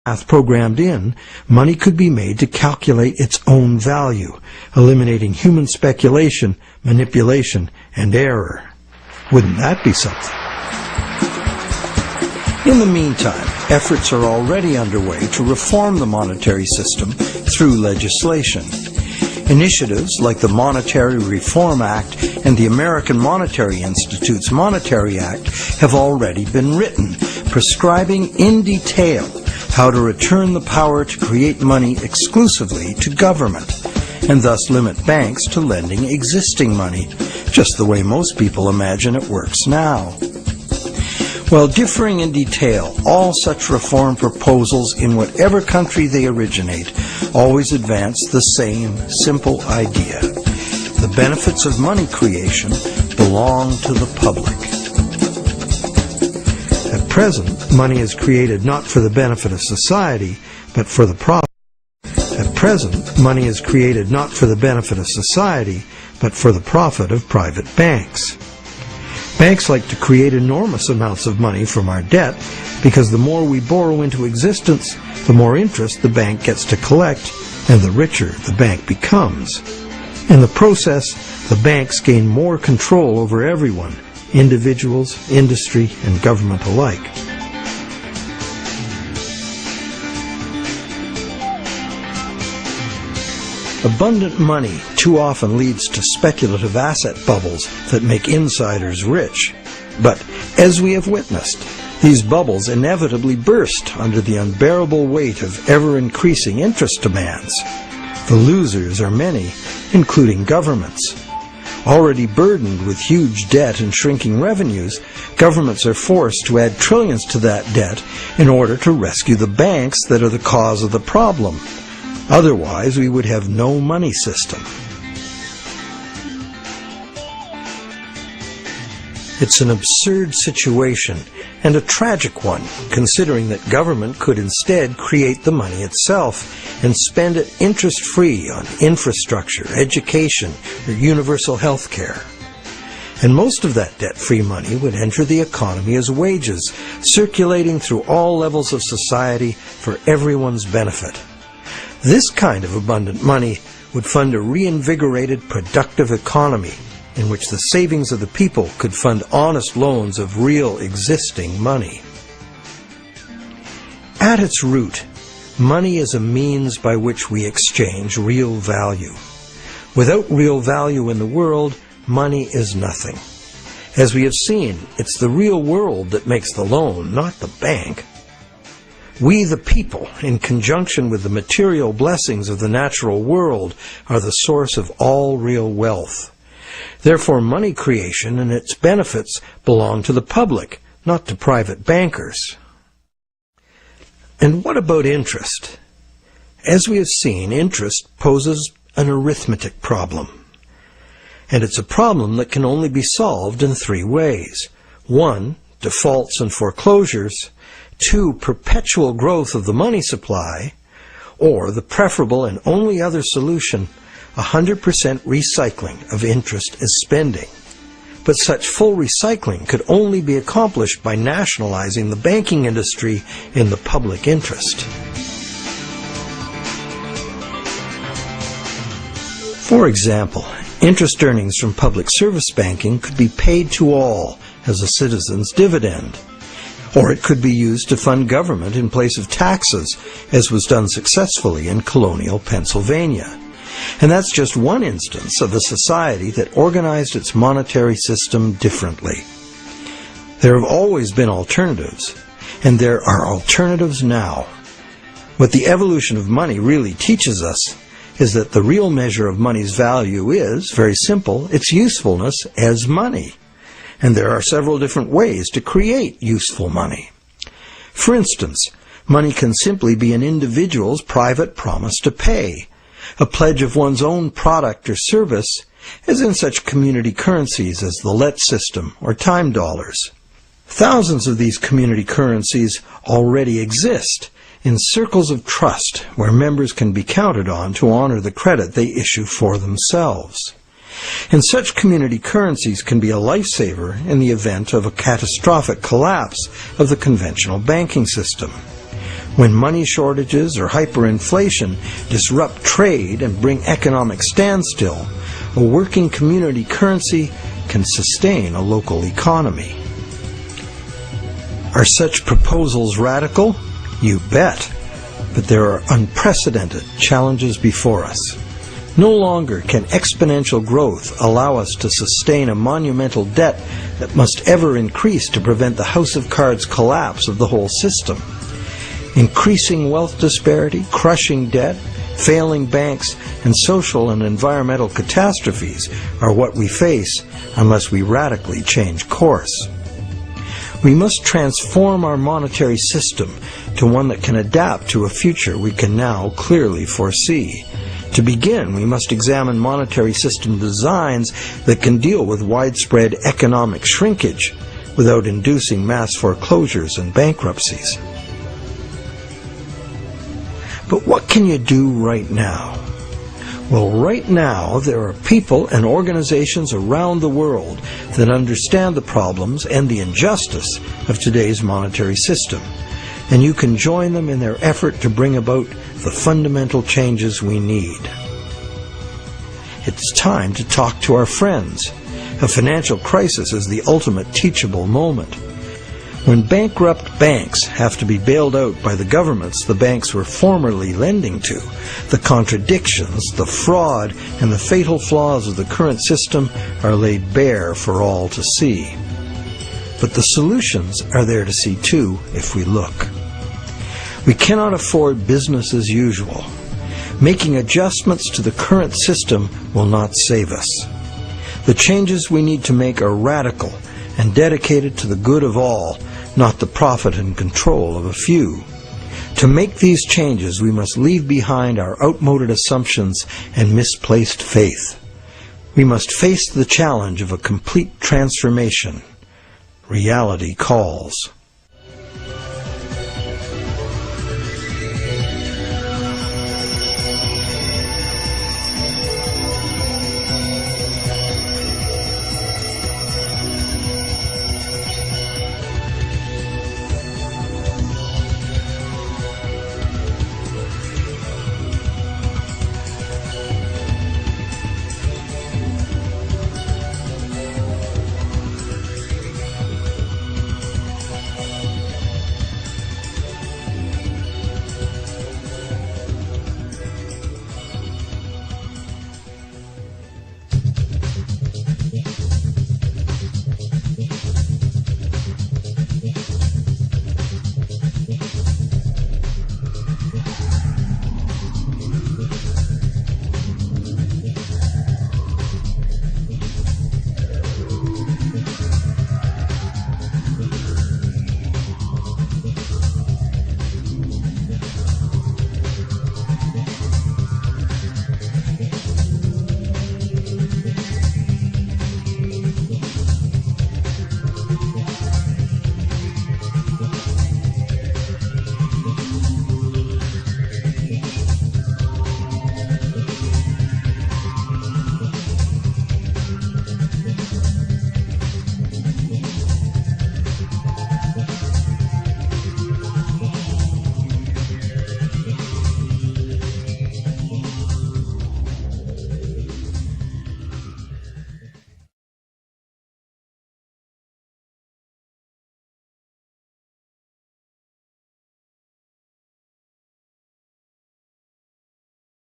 math programmed in, money could be made to calculate its own value, eliminating human speculation, manipulation, and error. Wouldn't that be something? In the meantime, efforts are already underway to reform the monetary system through legislation. Initiatives like the Monetary Reform Act and the American Monetary Institute's Monetary Act have already been written, prescribing in detail how to return the power to create money exclusively to government, and thus limit banks to lending existing money, just the way most people imagine it works now. While differing in detail, all such reform proposals in whatever country they originate always advance the same simple idea. The benefits of money creation belong to the public. At present, money is created not for the benefit of society, but for the profit. At present, money is created not for the benefit of society, but for the profit of private banks. Banks like to create enormous amounts of money from our debt because the more we borrow into existence, the more interest the bank gets to collect, and the richer the bank becomes. In the process, the banks gain more control over everyone, individuals, industry, and government alike. Abundant money too often leads to speculative asset bubbles that make insiders rich. But, as we have witnessed, these bubbles inevitably burst under the unbearable weight of ever-increasing interest demands. The losers are many, including governments. Already burdened with huge debt and shrinking revenues, governments are forced to add trillions to that debt in order to rescue the banks that are the cause of the problem. Otherwise, we would have no money system. It's an absurd situation, and a tragic one, considering that government could instead create the money itself and spend it interest-free on infrastructure, education, or universal health care. And most of that debt-free money would enter the economy as wages, circulating through all levels of society for everyone's benefit. This kind of abundant money would fund a reinvigorated, productive economy in which the savings of the people could fund honest loans of real existing money. At its root, money is a means by which we exchange real value. Without real value in the world, money is nothing. As we have seen, it's the real world that makes the loan, not the bank. We, the people, in conjunction with the material blessings of the natural world, are the source of all real wealth. Therefore, money creation and its benefits belong to the public, not to private bankers. And what about interest? As we have seen, interest poses an arithmetic problem. And it's a problem that can only be solved in three ways. 1, defaults and foreclosures. 2, perpetual growth of the money supply, or the preferable and only other solution, 100% recycling of interest as spending. But such full recycling could only be accomplished by nationalizing the banking industry in the public interest. For example, interest earnings from public service banking could be paid to all as a citizen's dividend. Or it could be used to fund government in place of taxes, as was done successfully in colonial Pennsylvania. And that's just one instance of a society that organized its monetary system differently. There have always been alternatives, and there are alternatives now. What the evolution of money really teaches us is that the real measure of money's value is, very simple, its usefulness as money. And there are several different ways to create useful money. For instance, money can simply be an individual's private promise to pay, a pledge of one's own product or service, as in such community currencies as the let system or time dollars. Thousands of these community currencies already exist in circles of trust where members can be counted on to honor the credit they issue for themselves. And such community currencies can be a lifesaver in the event of a catastrophic collapse of the conventional banking system. When money shortages or hyperinflation disrupt trade and bring economic standstill, a working community currency can sustain a local economy. Are such proposals radical? You bet. But there are unprecedented challenges before us. No longer can exponential growth allow us to sustain a monumental debt that must ever increase to prevent the house of cards collapse of the whole system. Increasing wealth disparity, crushing debt, failing banks, and social and environmental catastrophes are what we face unless we radically change course. We must transform our monetary system to one that can adapt to a future we can now clearly foresee. To begin, we must examine monetary system designs that can deal with widespread economic shrinkage without inducing mass foreclosures and bankruptcies. But what can you do right now? Well, right now there are people and organizations around the world that understand the problems and the injustice of today's monetary system, and you can join them in their effort to bring about the fundamental changes we need. It's time to talk to our friends. A financial crisis is the ultimate teachable moment. When bankrupt banks have to be bailed out by the governments the banks were formerly lending to, the contradictions, the fraud, and the fatal flaws of the current system are laid bare for all to see. But the solutions are there to see too if we look. We cannot afford business as usual. Making adjustments to the current system will not save us. The changes we need to make are radical and dedicated to the good of all, not the profit and control of a few. To make these changes, we must leave behind our outmoded assumptions and misplaced faith. We must face the challenge of a complete transformation. Reality calls.